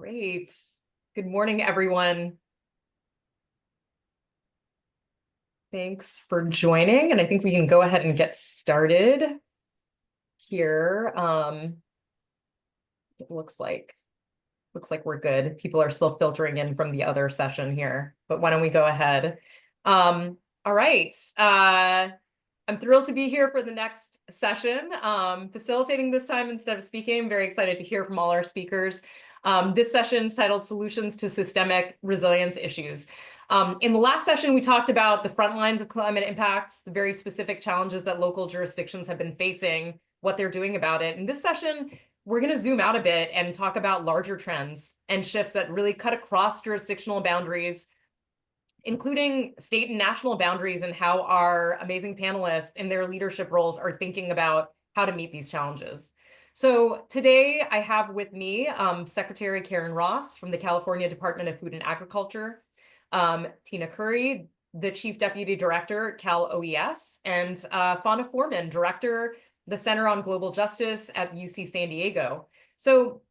Great. Good morning, everyone. Thanks for joining, and I think we can go ahead and get started here. It looks like we're good. People are still filtering in from the other session here, but why don't we go ahead? All right. I'm thrilled to be here for the next session, facilitating this time instead of speaking. I'm very excited to hear from all our speakers. This session is titled Solutions to Systemic Resilience Issues. In the last session, we talked about the front lines of climate impacts, the very specific challenges that local jurisdictions have been facing, what they're doing about it. In this session, we're going to zoom out a bit and talk about larger trends and shifts that really cut across jurisdictional boundaries, including state and national boundaries, and how our amazing panelists in their leadership roles are thinking about how to meet these challenges. So today I have with me Secretary Karen Ross from the California Department of Food and Agriculture, Tina Curry, the Chief Deputy Director, Cal OES, and Forman, Director, the Center on Global Justice at UC San Diego. So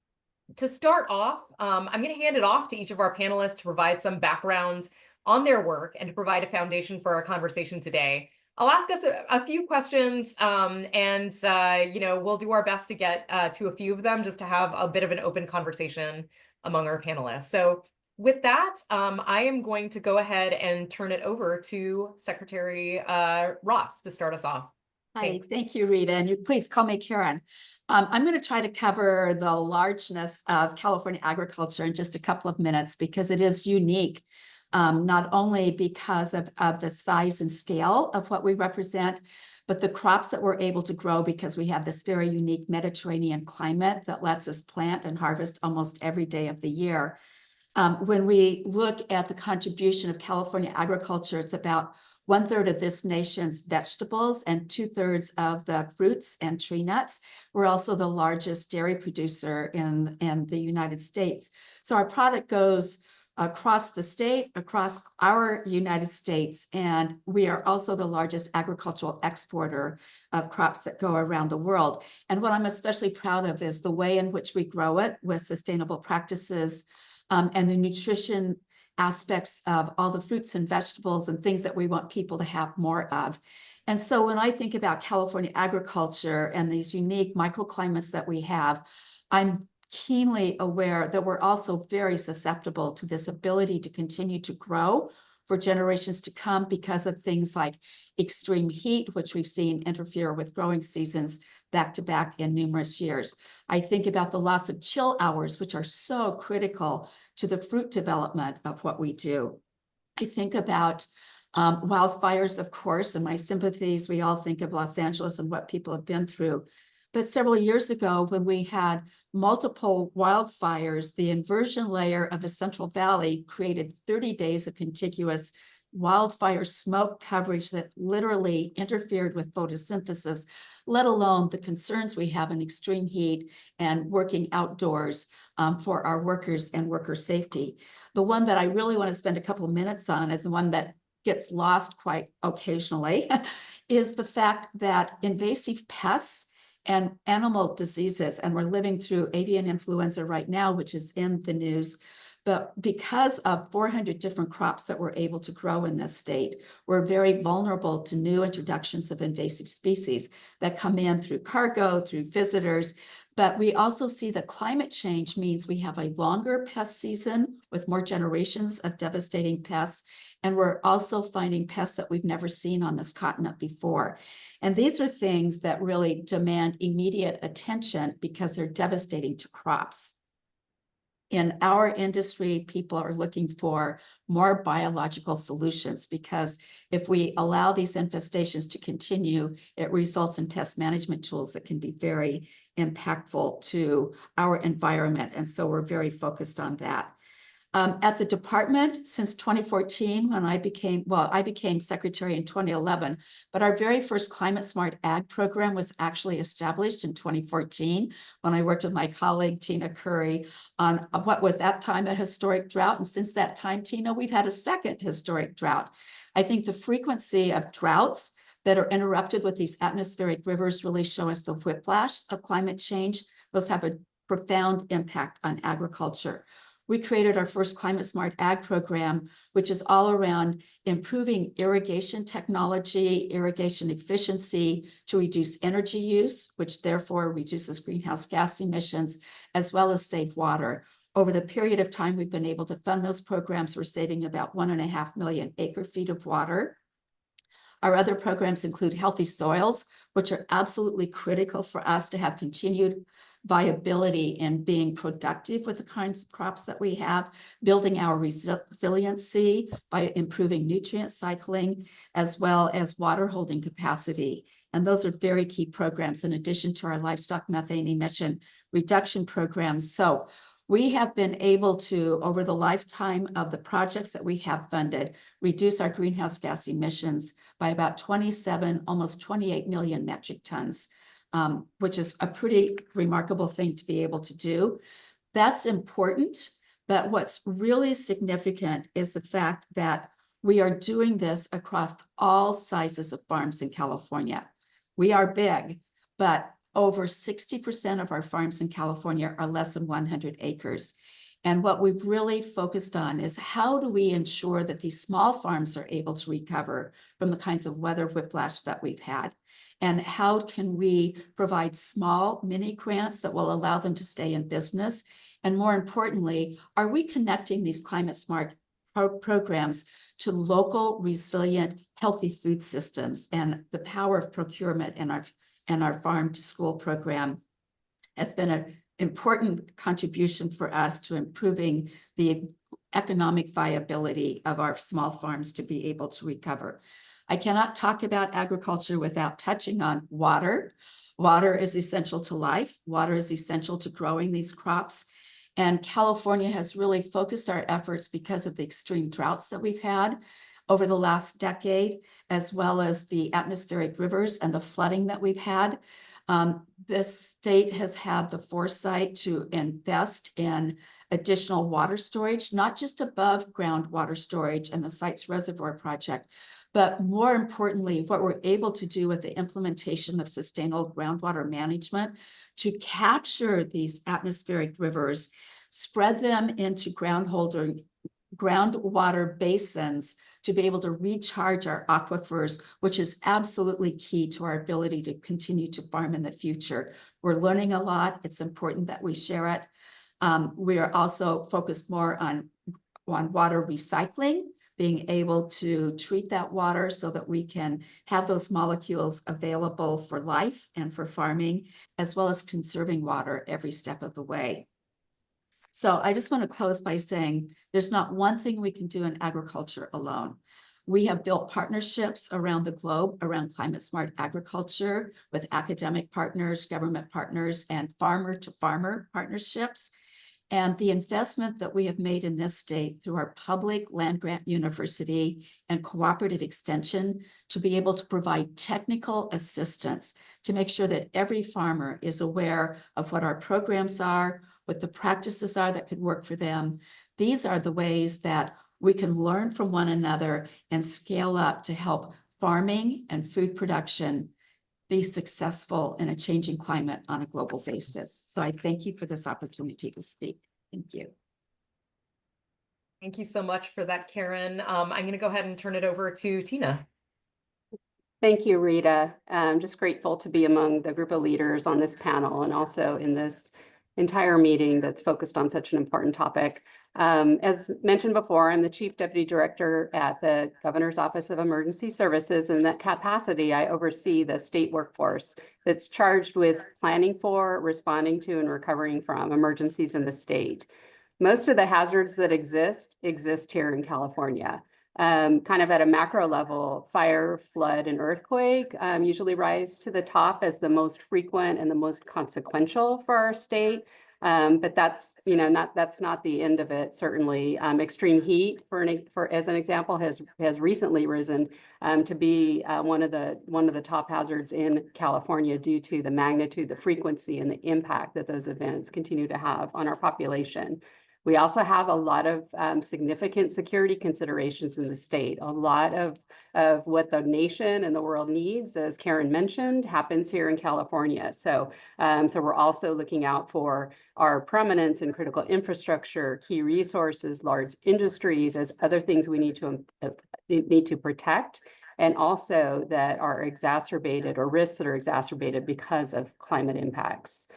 to start off, I'm going to hand it off to each of our panelists to provide some background on their work and to provide a foundation for our conversation today. I'll ask us a few questions, and we'll do our best to get to a few of them, just to have a bit of an open conversation among our panelists. So with that, I am going to go ahead and turn it over to Secretary Ross to start us off. Hi, thank you, Rita, and you please call me Karen. I'm going to try to cover the largeness of California agriculture in just a couple of minutes, because it is unique, not only because of the size and scale of what we represent, but the crops that we're able to grow, because we have this very unique Mediterranean climate that lets us plant and harvest almost every day of the year. When we look at the contribution of California agriculture, it's about 1/3 of this nation's vegetables and 2/3 of the fruits and tree nuts. We're also the largest dairy producer in the United States. So our product goes across the state, across our United States, and we are also the largest agricultural exporter of crops that go around the world. And what I'm especially proud of is the way in which we grow it with sustainable practices, and the nutrition aspects of all the fruits and vegetables and things that we want people to have more of. And so when I think about California agriculture and these unique microclimates that we have, I'm keenly aware that we're also very susceptible to this ability to continue to grow for generations to come, because of things like extreme heat, which we've seen interfere with growing seasons back to back in numerous years. I think about the loss of chill hours, which are so critical to the fruit development of what we do. I think about wildfires, of course, and my sympathies. We all think of Los Angeles and what people have been through. But several years ago, when we had multiple wildfires, the inversion layer of the Central Valley created 30 days of contiguous wildfire smoke coverage that literally interfered with photosynthesis, let alone the concerns we have in extreme heat and working outdoors for our workers and worker safety. The one that I really want to spend a couple of minutes on is the one that gets lost quite occasionally, is the fact that invasive pests and animal diseases, and we're living through avian influenza right now, which is in the news, but because of 400 different crops that we're able to grow in this state, we're very vulnerable to new introductions of invasive species that come in through cargo, through visitors. But we also see that climate change means we have a longer pest season with more generations of devastating pests. And we're also finding pests that we've never seen on this continent before. And these are things that really demand immediate attention because they're devastating to crops. In our industry, people are looking for more biological solutions, because if we allow these infestations to continue, it results in pest management tools that can be very impactful to our environment. And so we're very focused on that. At the department, since 2014, when I became secretary in 2011, but our very first Climate Smart Ag program was actually established in 2014, when I worked with my colleague, Tina Curry, on what was that time a historic drought. And since that time, Tina, we've had a second historic drought. I think the frequency of droughts that are interrupted with these atmospheric rivers really show us the whiplash of climate change. Those have a profound impact on agriculture. we created our first Climate Smart Ag program, which is all around improving irrigation technology, irrigation efficiency to reduce energy use, which therefore reduces greenhouse gas emissions, as well as save water. Over the period of time we've been able to fund those programs, we're saving about 1.5 million acre-feet of water. Our other programs include healthy soils, which are absolutely critical for us to have continued viability in being productive with the kinds of crops that we have, building our resiliency by improving nutrient cycling, as well as water holding capacity. And those are very key programs in addition to our livestock methane emission reduction programs. So we have been able to, over the lifetime of the projects that we have funded, reduce our greenhouse gas emissions by about 27, almost 28 million metric tons, which is a pretty remarkable thing to be able to do. That's important, but what's really significant is the fact that we are doing this across all sizes of farms in California. We are big, but over 60% of our farms in California are less than 100 acres. And what we've really focused on is how do we ensure that these small farms are able to recover from the kinds of weather whiplash that we've had? And how can we provide small mini grants that will allow them to stay in business? And more importantly, are we connecting these climate smart programs to local, resilient, healthy food systems? And the power of procurement in our farm to school program has been an important contribution for us to improving the economic viability of our small farms to be able to recover. I cannot talk about agriculture without touching on water. Water is essential to life. Water is essential to growing these crops. And California has really focused our efforts because of the extreme droughts that we've had over the last decade, as well as the atmospheric rivers and the flooding that we've had. This state has had the foresight to invest in additional water storage, not just above ground water storage and the Sites Reservoir Project, but more importantly, what we're able to do with the implementation of sustainable groundwater management to capture these atmospheric rivers, spread them into groundwater basins to be able to recharge our aquifers, which is absolutely key to our ability to continue to farm in the future. We're learning a lot. It's important that we share it. We are also focused more on water recycling, being able to treat that water so that we can have those molecules available for life and for farming, as well as conserving water every step of the way. So I just want to close by saying there's not one thing we can do in agriculture alone. We have built partnerships around the globe around climate smart agriculture with academic partners, government partners, and farmer to farmer partnerships. And the investment that we have made in this state through our public land grant university and cooperative extension to be able to provide technical assistance to make sure that every farmer is aware of what our programs are, what the practices are that could work for them. These are the ways that we can learn from one another and scale up to help farming and food production be successful in a changing climate on a global basis. So I thank you for this opportunity to speak. Thank you. Thank you so much for that, Karen. I'm going to go ahead and turn it over to Tina. Thank you, Rita. I'm just grateful to be among the group of leaders on this panel and also in this entire meeting that's focused on such an important topic. As mentioned before, I'm the Chief Deputy Director at the Governor's Office of Emergency Services. In that capacity, I oversee the state workforce that's charged with planning for, responding to, and recovering from emergencies in the state. Most of the hazards that exist here in California. Kind of at a macro level, fire, flood, and earthquake usually rise to the top as the most frequent and the most consequential for our state. But that's not the end of it. Certainly, extreme heat, as an example, has recently risen to be one of the top hazards in California due to the magnitude, the frequency, and the impact that those events continue to have on our population. We also have a lot of significant security considerations in the state. A lot of what the nation and the world needs, as Karen mentioned, happens here in California. So we're also looking out for our prominence in critical infrastructure, key resources, large industries as other things we need to protect, and also that are exacerbated, or risks that are exacerbated because of climate impacts.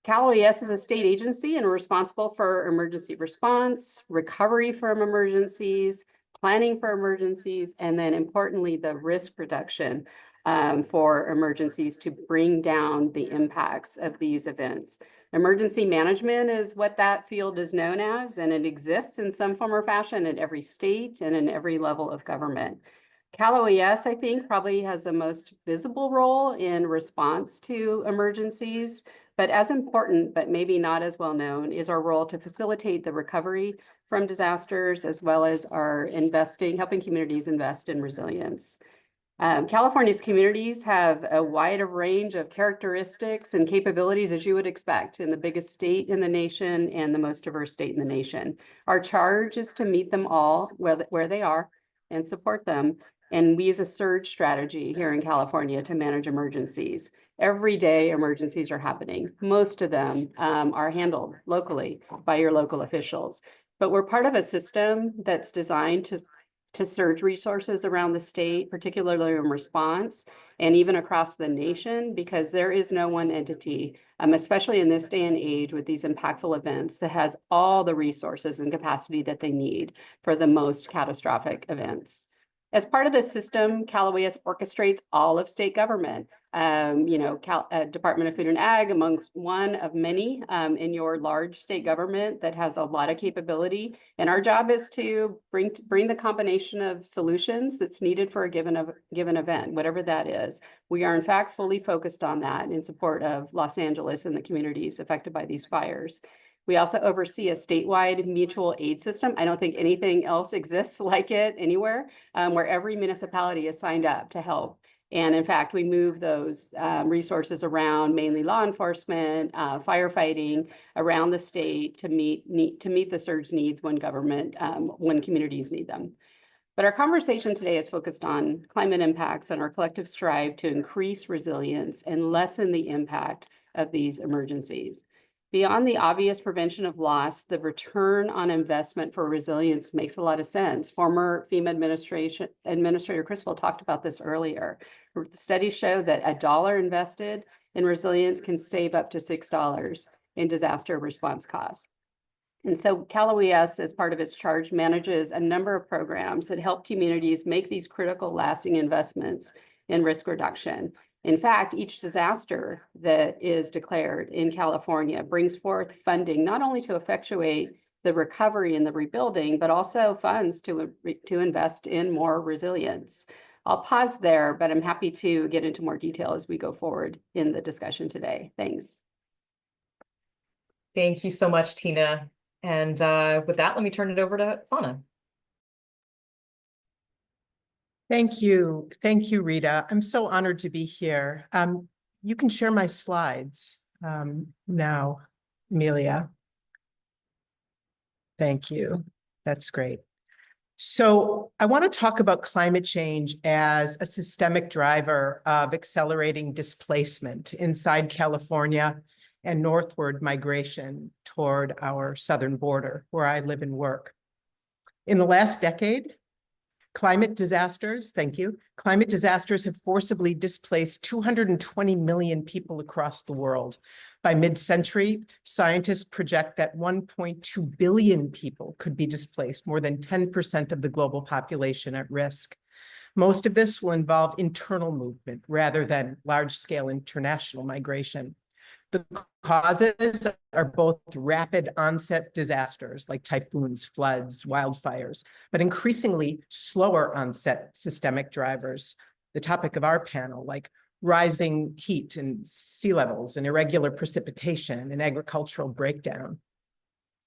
Cal OES is a state agency and we're responsible for emergency response, recovery from emergencies, planning for emergencies, and then importantly, the risk reduction for emergencies to bring down the impacts of these events. Emergency management is what that field is known as, and it exists in some form or fashion in every state and in every level of government. Cal OES, I think, probably has the most visible role in response to emergencies, but as important, but maybe not as well known, is our role to facilitate the recovery from disasters, as well as our helping communities invest in resilience. California's communities have a wide range of characteristics and capabilities, as you would expect, in the biggest state in the nation and the most diverse state in the nation. Our charge is to meet them all where they are and support them. And we use a surge strategy here in California to manage emergencies. Every day, emergencies are happening. Most of them are handled locally by your local officials. But we're part of a system that's designed to surge resources around the state, particularly in response, and even across the nation, because there is no one entity, especially in this day and age with these impactful events, that has all the resources and capacity that they need for the most catastrophic events. As part of this system, Cal OES orchestrates all of state government. Department of Food and Ag, among one of many in your large state government that has a lot of capability. And our job is to bring the combination of solutions that's needed for a given event, whatever that is. We are in fact fully focused on that in support of Los Angeles and the communities affected by these fires. We also oversee a statewide mutual aid system. I don't think anything else exists like it anywhere, where every municipality is signed up to help. And in fact, we move those resources around, mainly law enforcement, firefighting, around the state to meet the surge needs when communities need them. But our conversation today is focused on climate impacts and our collective strive to increase resilience and lessen the impact of these emergencies. Beyond the obvious prevention of loss, the return on investment for resilience makes a lot of sense. Former FEMA Administrator Criswell talked about this earlier. The studies show that $1 invested in resilience can save up to $6 in disaster response costs. And so Cal OES, as part of its charge, manages a number of programs that help communities make these critical, lasting investments in risk reduction. In fact, each disaster that is declared in California brings forth funding not only to effectuate the recovery and the rebuilding, but also funds to invest in more resilience. I'll pause there, but I'm happy to get into more detail as we go forward in the discussion today. Thanks. Thank you so much, Tina. And with that, let me turn it over to Fauna. Thank you. Thank you, Rita. I'm so honored to be here. You can share my slides now, Amelia. Thank you. That's great. So I want to talk about climate change as a systemic driver of accelerating displacement inside California and northward migration toward our southern border, where I live and work. In the last decade, climate disasters have forcibly displaced 220 million people across the world. By mid-century, scientists project that 1.2 billion people could be displaced, more than 10% of the global population at risk. Most of this will involve internal movement rather than large-scale international migration. The causes are both rapid onset disasters like typhoons, floods, wildfires, but increasingly slower onset systemic drivers, the topic of our panel, like rising heat and sea levels and irregular precipitation and agricultural breakdown.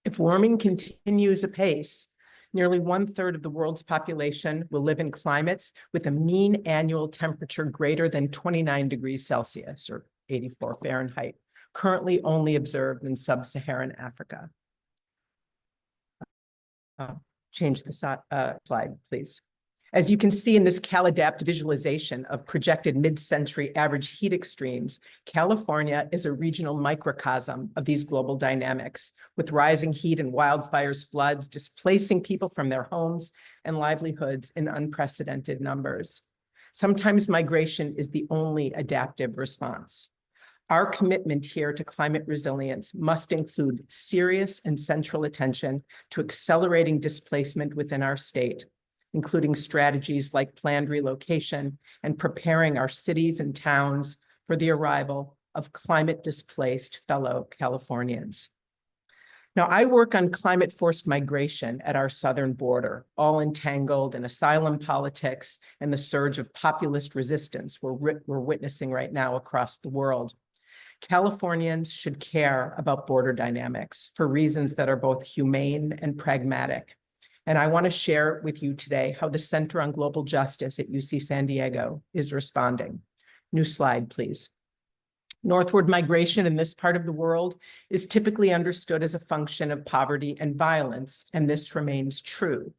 If warming continues apace, nearly 1/3 of the world's population will live in climates with a mean annual temperature greater than 29 degrees Celsius or 84 Fahrenheit. Currently only observed in sub-Saharan Africa. change the slide, please. As you can see in this CalAdapt visualization of projected mid-century average heat extremes, California is a regional microcosm of these global dynamics, with rising heat and wildfires, floods, displacing people from their homes and livelihoods in unprecedented numbers. Sometimes migration is the only adaptive response. Our commitment here to climate resilience must include serious and central attention to accelerating displacement within our state, including strategies like planned relocation and preparing our cities and towns for the arrival of climate-displaced fellow Californians. Now, I work on climate-forced migration at our southern border, all entangled in asylum politics and the surge of populist resistance we're witnessing right now across the world. Californians should care about border dynamics for reasons that are both humane and pragmatic. And I want to share with you today how the Center on Global Justice at UC San Diego is responding. New slide, please. Northward migration in this part of the world is typically understood as a function of poverty and violence, and this remains true.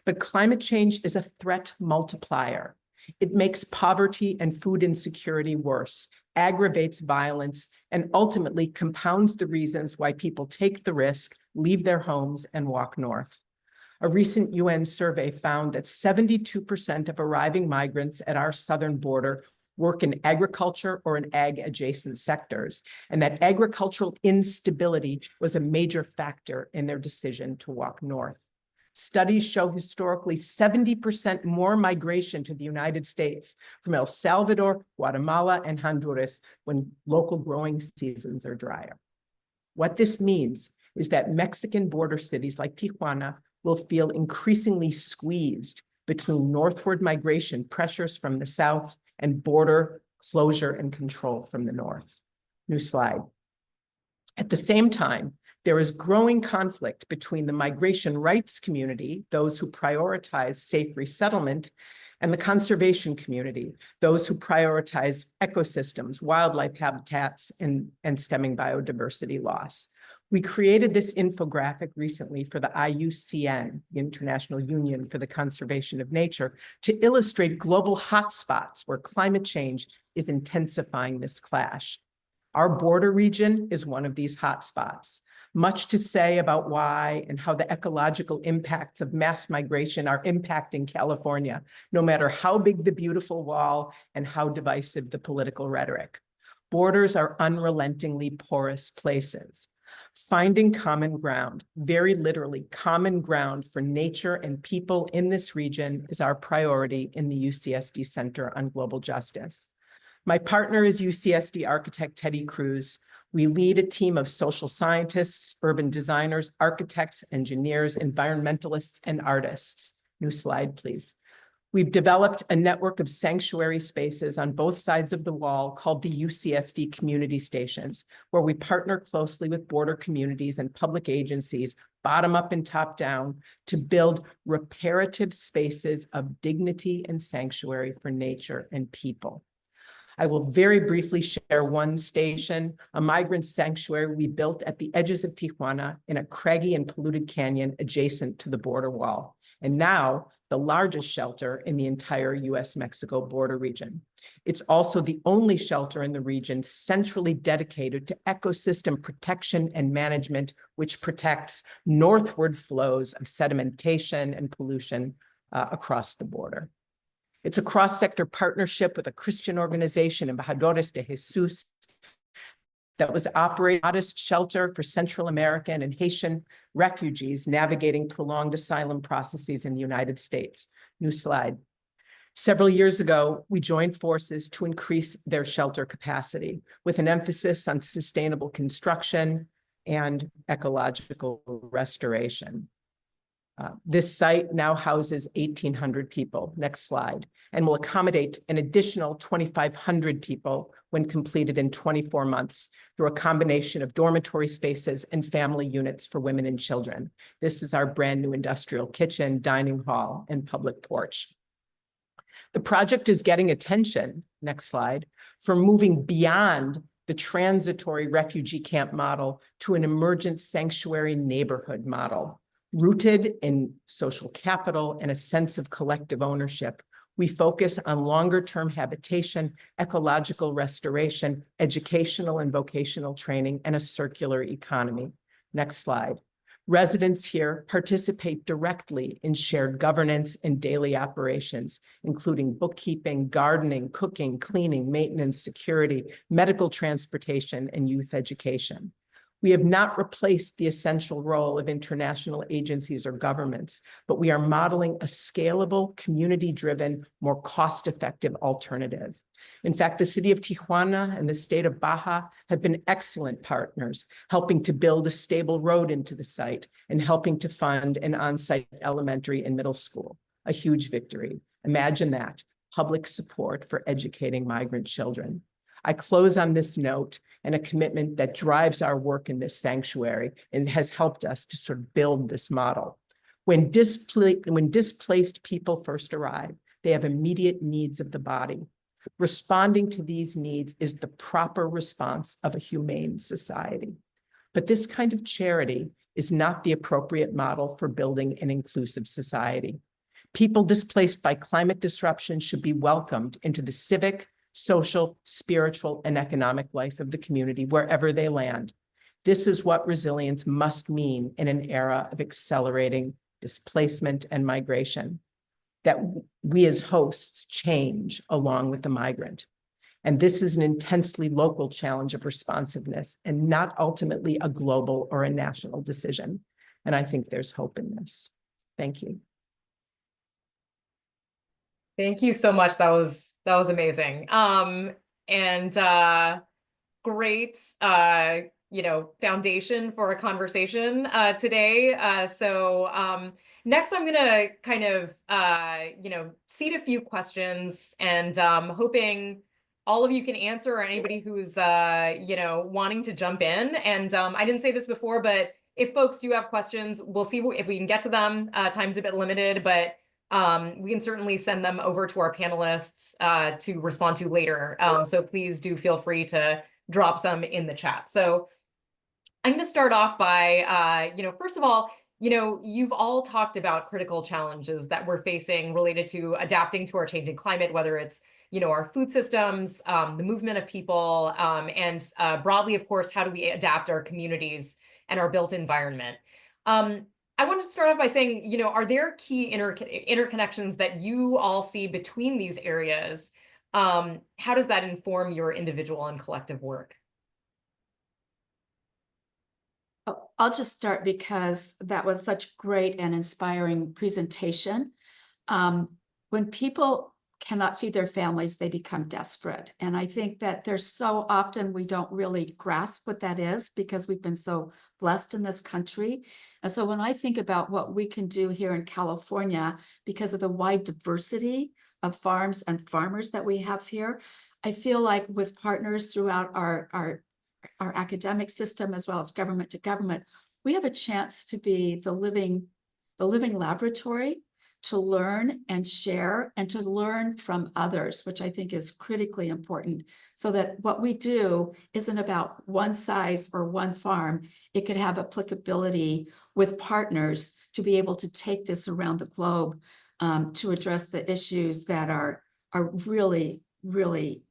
But climate change is a threat multiplier. It makes poverty and food insecurity worse, aggravates violence, and ultimately compounds the reasons why people take the risk, leave their homes, and walk north. A recent UN survey found that 72% of arriving migrants at our southern border work in agriculture or in ag-adjacent sectors, and that agricultural instability was a major factor in their decision to walk north. Studies show historically 70% more migration to the United States from El Salvador, Guatemala, and Honduras when local growing seasons are drier. What this means is that Mexican border cities like Tijuana will feel increasingly squeezed between northward migration pressures from the south and border closure and control from the north. New slide. At the same time, there is growing conflict between the migration rights community, those who prioritize safe resettlement, and the conservation community, those who prioritize ecosystems, wildlife habitats, and stemming biodiversity loss. We created this infographic recently for the IUCN, the International Union for the Conservation of Nature, to illustrate global hotspots where climate change is intensifying this clash. Our border region is one of these hotspots. Much to say about why and how the ecological impacts of mass migration are impacting California, no matter how big the beautiful wall and how divisive the political rhetoric. Borders are unrelentingly porous places. Finding common ground, very literally common ground for nature and people in this region, is our priority in the UCSD Center on Global Justice. My partner is UCSD architect Teddy Cruz. We lead a team of social scientists, urban designers, architects, engineers, environmentalists, and artists. New slide, please. We've developed a network of sanctuary spaces on both sides of the wall called the UCSD Community Stations, where we partner closely with border communities and public agencies, bottom up and top down, to build reparative spaces of dignity and sanctuary for nature and people. I will very briefly share one station, a migrant sanctuary we built at the edges of Tijuana in a craggy and polluted canyon adjacent to the border wall, and now the largest shelter in the entire US-Mexico border region. It's also the only shelter in the region centrally dedicated to ecosystem protection and management, which protects northward flows of sedimentation and pollution across the border. It's a cross-sector partnership with a Christian organization, Embajadores de Jesus, that was operating a modest shelter for Central American and Haitian refugees navigating prolonged asylum processes in the United States. New slide. Several years ago, we joined forces to increase their shelter capacity with an emphasis on sustainable construction and ecological restoration. This site now houses 1,800 people, next slide, and will accommodate an additional 2,500 people when completed in 24 months through a combination of dormitory spaces and family units for women and children. This is our brand new industrial kitchen, dining hall, and public porch. The project is getting attention, next slide, for moving beyond the transitory refugee camp model to an emergent sanctuary neighborhood model. Rooted in social capital and a sense of collective ownership, we focus on longer-term habitation, ecological restoration, educational and vocational training, and a circular economy. Next slide. Residents here participate directly in shared governance and daily operations, including bookkeeping, gardening, cooking, cleaning, maintenance, security, medical transportation, and youth education. We have not replaced the essential role of international agencies or governments, but we are modeling a scalable, community-driven, more cost-effective alternative. In fact, the city of Tijuana and the state of Baja have been excellent partners, helping to build a stable road into the site and helping to fund an on-site elementary and middle school, a huge victory. Imagine that, public support for educating migrant children. I close on this note and a commitment that drives our work in this sanctuary and has helped us to sort of build this model. When displaced people first arrive, they have immediate needs of the body. Responding to these needs is the proper response of a humane society. But this kind of charity is not the appropriate model for building an inclusive society. People displaced by climate disruption should be welcomed into the civic, social, spiritual, and economic life of the community wherever they land. This is what resilience must mean in an era of accelerating displacement and migration, that we as hosts change along with the migrant. And this is an intensely local challenge of responsiveness and not ultimately a global or a national decision. And I think there's hope in this. Thank you. Thank you so much. That was amazing. Great foundation for a conversation today. Next I'm gonna kind of seed a few questions, and hoping all of you can answer, or anybody who's wanting to jump in. And I didn't say this before, but if folks do have questions, we'll see if we can get to them. Time's a bit limited, but we can certainly send them over to our panelists to respond to later. So please do feel free to drop some in the chat. So I'm going to start off by, first of all, you've all talked about critical challenges that we're facing related to adapting to our changing climate, whether it's, our food systems, the movement of people, and broadly, of course, how do we adapt our communities and our built environment? I want to start off by saying, are there key interconnections that you all see between these areas? How does that inform your individual and collective work? I'll just start because that was such great and inspiring presentation. When people cannot feed their families, they become desperate. And I think that there's so often we don't really grasp what that is because we've been so blessed in this country. And so when I think about what we can do here in California, because of the wide diversity of farms and farmers that we have here, I feel like with partners throughout our academic system, as well as government to government, we have a chance to be the living laboratory, to learn and share and to learn from others, which I think is critically important, so that what we do isn't about one size or one farm. It could have applicability with partners to be able to take this around the globe to address the issues that are really, really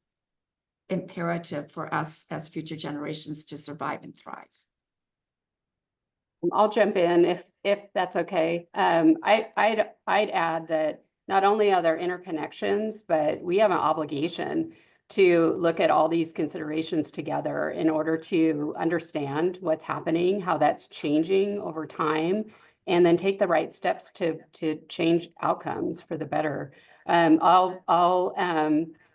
imperative for us as future generations to survive and thrive. I'll jump in if that's okay. I'd add that not only are there interconnections, but we have an obligation to look at all these considerations together in order to understand what's happening, how that's changing over time, and then take the right steps to change outcomes for the better. I'll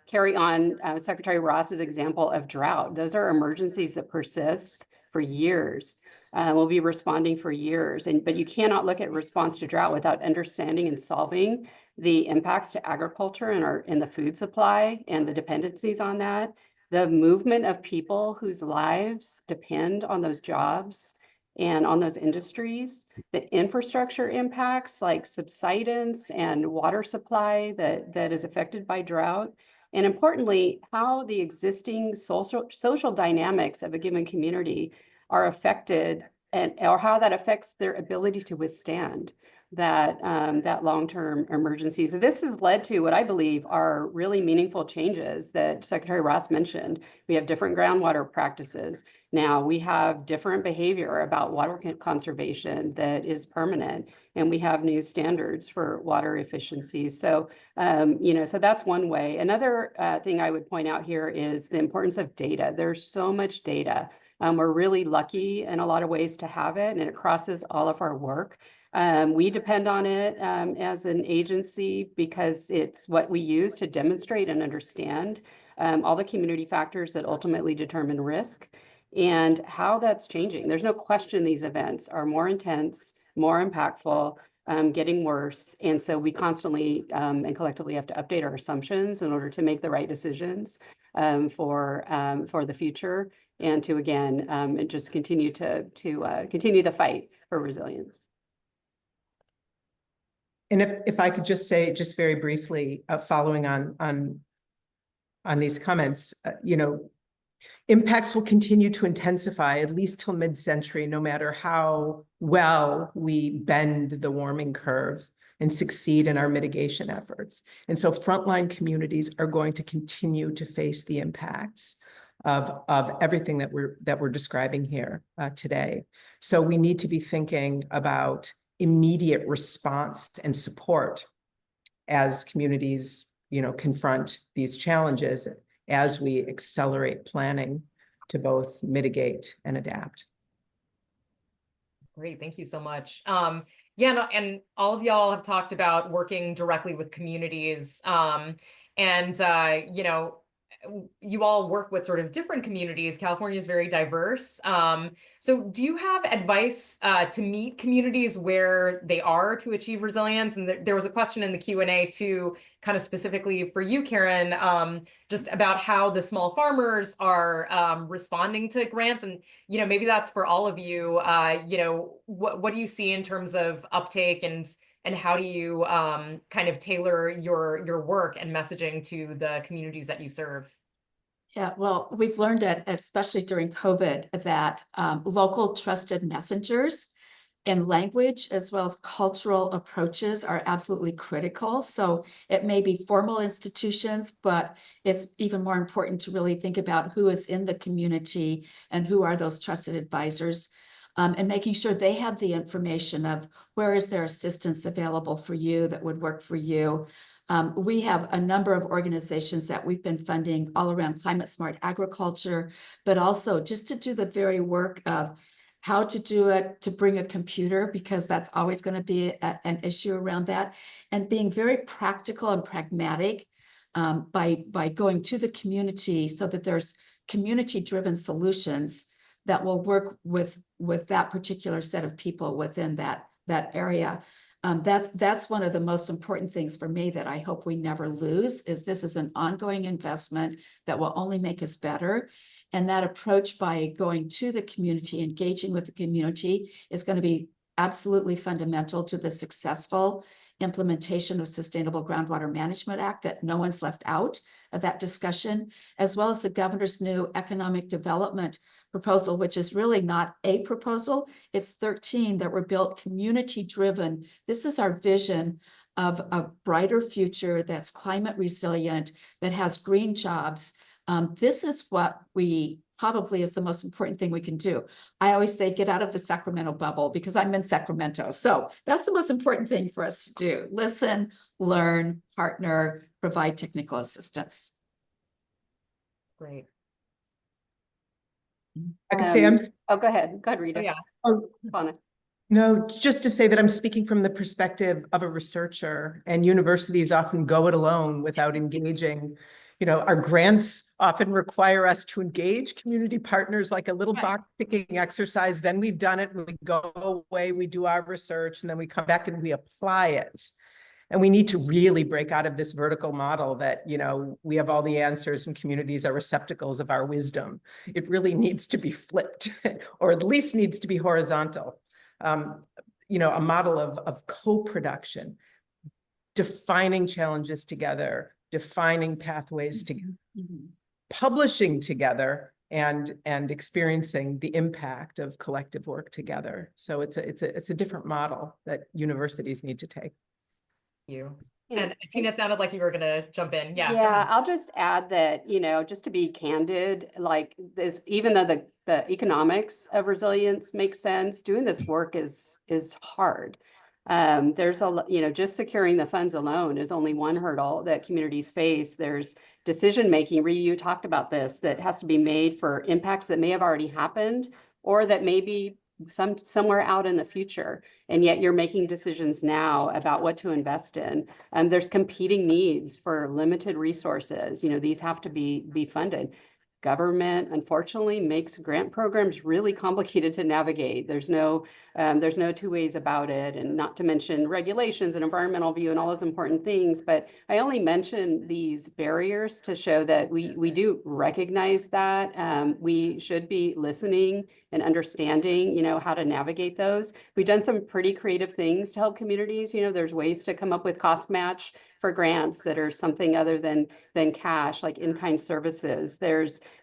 carry on Secretary Ross's example of drought. Those are emergencies that persist for years. We'll be responding for years, but you cannot look at response to drought without understanding and solving the impacts to agriculture and in the food supply and the dependencies on that, the movement of people whose lives depend on those jobs and on those industries, the infrastructure impacts like subsidence and water supply that is affected by drought. And importantly, how the existing social dynamics of a given community are affected or how that affects their ability to withstand that long-term emergencies. So this has led to what I believe are really meaningful changes that Secretary Ross mentioned. We have different groundwater practices. Now we have different behavior about water conservation that is permanent, and we have new standards for water efficiency. So, so that's one way. Another thing I would point out here is the importance of data. There's so much data. We're really lucky in a lot of ways to have it, and it crosses all of our work. We depend on it as an agency because it's what we use to demonstrate and understand all the community factors that ultimately determine risk and how that's changing. There's no question these events are more intense, more impactful, getting worse. And so we constantly and collectively have to update our assumptions in order to make the right decisions for the future, and to, again, just continue continue the fight for resilience. And if I could just say, just very briefly, following on these comments, impacts will continue to intensify at least till mid-century, no matter how well we bend the warming curve and succeed in our mitigation efforts. And so frontline communities are going to continue to face the impacts of everything that we're describing here today. So we need to be thinking about immediate response and support as communities, confront these challenges, as we accelerate planning to both mitigate and adapt. Great, thank you so much. And all of y'all have talked about working directly with communities, you all work with sort of different communities. California is very diverse. So do you have advice to meet communities where they are to achieve resilience? And there was a question in the Q&A too, kind of specifically for you, Karen, just about how the small farmers are responding to grants. And, maybe that's for all of you. What do you see in terms of uptake, and how do you kind of tailor your work and messaging to the communities that you serve? Yeah, well, we've learned it, especially during COVID, that local trusted messengers in language as well as cultural approaches are absolutely critical. So it may be formal institutions, but it's even more important to really think about who is in the community and who are those trusted advisors. And making sure they have the information of where is there assistance available for you that would work for you. We have a number of organizations that we've been funding all around climate smart agriculture, but also just to do the very work of how to do it, to bring a computer, because that's always going to be an issue around that, and being very practical and pragmatic by going to the community so that there's community-driven solutions that will work with that particular set of people within that area. That's one of the most important things for me that I hope we never lose, is this is an ongoing investment that will only make us better. And that approach by going to the community, engaging with the community, is going to be absolutely fundamental to the successful implementation of Sustainable Groundwater Management Act, that no one's left out of that discussion, as well as the governor's new economic development proposal, which is really not a proposal. It's 13 that were built community-driven. This is our vision of a brighter future that's climate resilient, that has green jobs. This is what we probably is the most important thing we can do. I always say, get out of the Sacramento bubble, because I'm in Sacramento. So that's the most important thing for us to do. Listen, learn, partner, provide technical assistance. That's great. I could say go ahead, Rita. Oh, yeah. Fauna. No, just to say that I'm speaking from the perspective of a researcher, and universities often go it alone without engaging. Our grants often require us to engage community partners, like a little box ticking exercise. Then we've done it, and we go away, we do our research, and then we come back and we apply it. And we need to really break out of this vertical model that, we have all the answers and communities are receptacles of our wisdom. It really needs to be flipped, or at least needs to be horizontal. A model of co-production, defining challenges together, defining pathways together, publishing together, and experiencing the impact of collective work together. So it's a different model that universities need to take. You. And- And Tina, it sounded like you were gonna jump in. Yeah. go Yeah, ahead. I'll just add that, just to be candid, like this, even though the economics of resilience makes sense, doing this work is hard. There's just securing the funds alone is only one hurdle that communities face. There's decision making, Rita, you talked about this, that has to be made for impacts that may have already happened or that may be somewhere out in the future. And yet you're making decisions now about what to invest in. There's competing needs for limited resources. These have to be funded. Government, unfortunately, makes grant programs really complicated to navigate. There's no two ways about it, and not to mention regulations and environmental view and all those important things. But I only mention these barriers to show that we do recognize that we should be listening and understanding, how to navigate those. We've done some pretty creative things to help communities. There's ways to come up with cost match for grants that are something other than cash, like in-kind services.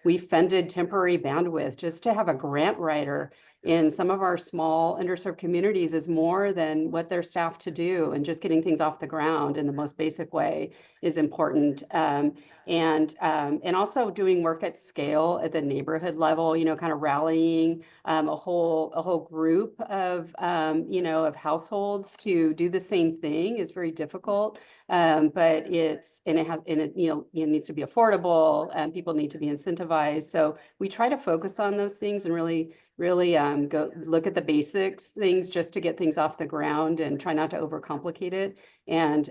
We funded temporary bandwidth just to have a grant writer in some of our small underserved communities is more than what they're staffed to do, and just getting things off the ground in the most basic way is important. And also doing work at scale at the neighborhood level, kind of rallying a whole group of of households to do the same thing is very difficult. But it needs to be affordable, and people need to be incentivized. So we try to focus on those things and really go look at the basics things just to get things off the ground, and try not to overcomplicate it. And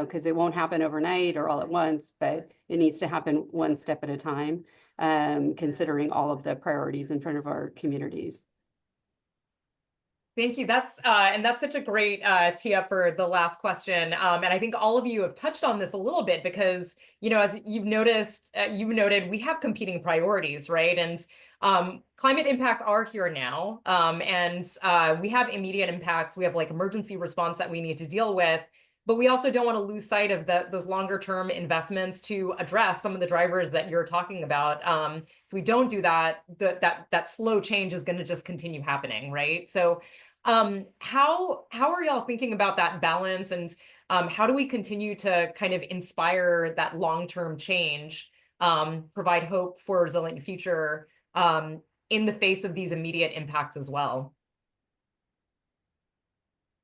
because it won't happen overnight or all at once, but it needs to happen one step at a time, considering all of the priorities in front of our communities. Thank you. That's such a great tee up for the last question. And I think all of you have touched on this a little bit because, as you've noted, we have competing priorities, right? And climate impacts are here now. And we have immediate impacts. We have like emergency response that we need to deal with, but we also don't want to lose sight of those longer term investments to address some of the drivers that you're talking about. If we don't do that, that slow change is going to just continue happening, right? So how are y'all thinking about that balance, and how do we continue to kind of inspire that long-term change, provide hope for a resilient future in the face of these immediate impacts as well?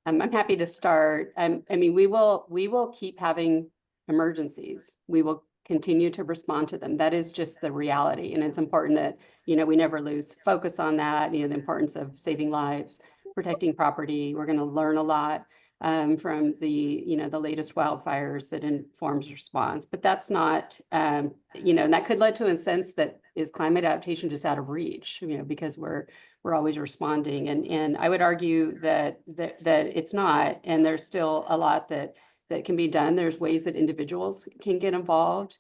I'm happy to start. We will keep having emergencies. We will continue to respond to them. That is just the reality, and it's important that we never lose focus on that. The importance of saving lives, protecting property. We're going to learn a lot from the latest wildfires that informs response. But that's not and that could lead to a sense that is climate adaptation just out of reach, because we're always responding. And I would argue that it's not, and there's still a lot that can be done. There's ways that individuals can get involved.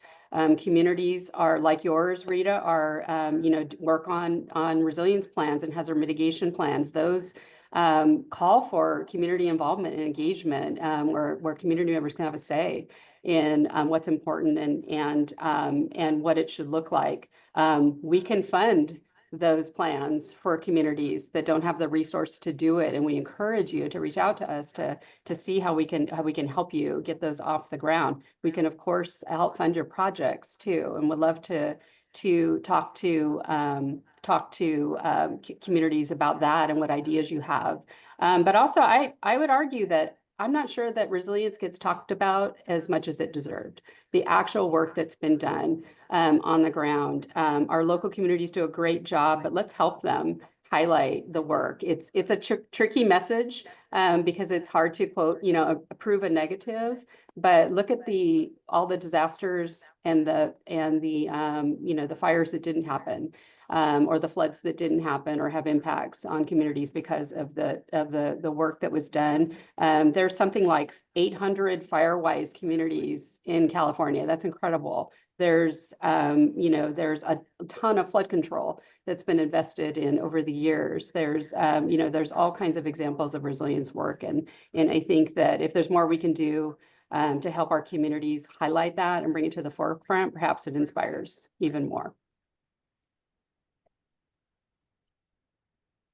Communities are like yours, Rita, are work on resilience plans and hazard mitigation plans. Those call for community involvement and engagement, where community members can have a say in what's important and what it should look like. We can fund those plans for communities that don't have the resource to do it, and we encourage you to reach out to us to see how we can help you get those off the ground. We can of course help fund your projects too, and would love to talk to communities about that and what ideas you have. But also I would argue that I'm not sure that resilience gets talked about as much as it deserved. The actual work that's been done on the ground. Our local communities do a great job, but let's help them highlight the work. It's a tricky message because it's hard to quote, approve a negative, but look at all the disasters and the fires that didn't happen. Or the floods that didn't happen or have impacts on communities because of the work that was done. There's something like 800 fire-wise communities in California. That's incredible. There's a ton of flood control that's been invested in over the years. There's all kinds of examples of resilience work, and I think that if there's more we can do to help our communities highlight that and bring it to the forefront, perhaps it inspires even more.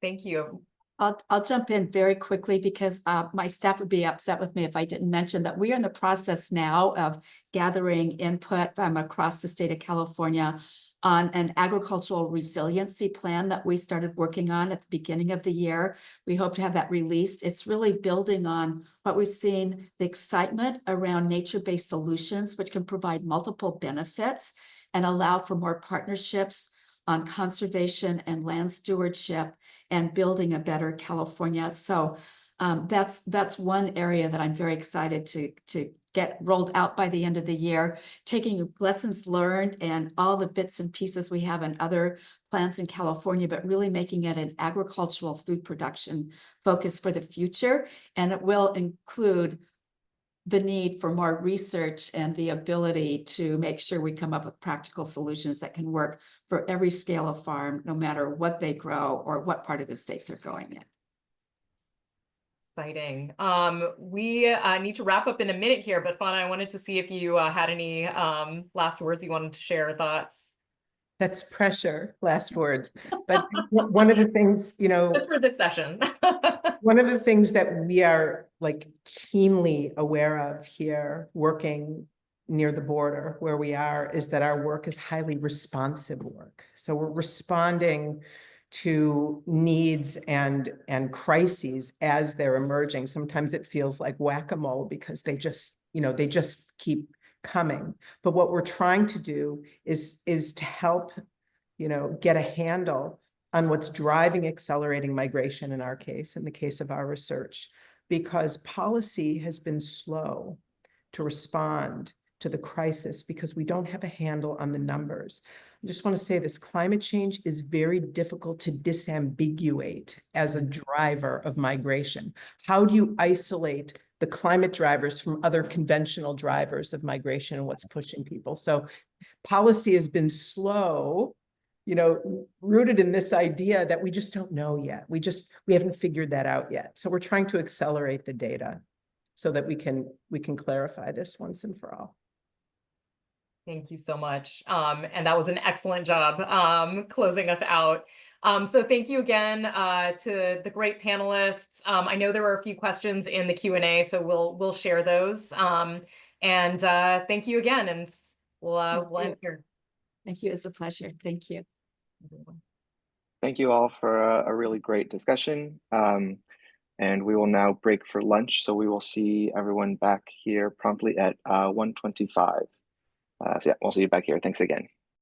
Thank you. I'll jump in very quickly because my staff would be upset with me if I didn't mention that we are in the process now of gathering input from across the state of California on an agricultural resiliency plan that we started working on at the beginning of the year. We hope to have that released. It's really building on what we've seen, the excitement around nature-based solutions, which can provide multiple benefits and allow for more partnerships on conservation and land stewardship and building a better California. So that's one area that I'm very excited to get rolled out by the end of the year, taking lessons learned and all the bits and pieces we have in other plants in California, but really making it an agricultural food production focus for the future. And it will include the need for more research and the ability to make sure we come up with practical solutions that can work for every scale of farm, no matter what they grow or what part of the state they're growing in. Exciting. We need to wrap up in a minute here, but Fauna, I wanted to see if you had any last words you wanted to share, thoughts. That's pressure, last words. But one of the things, Just for this session. one of the things that we are like keenly aware of here, working near the border where we are, is that our work is highly responsive work. So we're responding to needs and crises as they're emerging. Sometimes it feels like whack-a-mole because they just keep coming. But what we're trying to do is to help, get a handle on what's driving accelerating migration in our case, in the case of our research, because policy has been slow to respond to the crisis because we don't have a handle on the numbers. I just want to say this: climate change is very difficult to disambiguate as a driver of migration. How do you isolate the climate drivers from other conventional drivers of migration and what's pushing people? So policy has been slow, rooted in this idea that we just don't know yet. We haven't figured that out yet. So we're trying to accelerate the data so that we can clarify this once and for all. Thank you so much. And that was an excellent job closing us out. So thank you again to the great panelists. I know there were a few questions in the Q&A, so we'll share those. And thank you again, and we'll end here. Thank you. It's a pleasure. Thank you. Thank you all for a really great discussion. And we will now break for lunch. So we will see everyone back here promptly at 1:25. So yeah, we'll see you back here. Thanks again.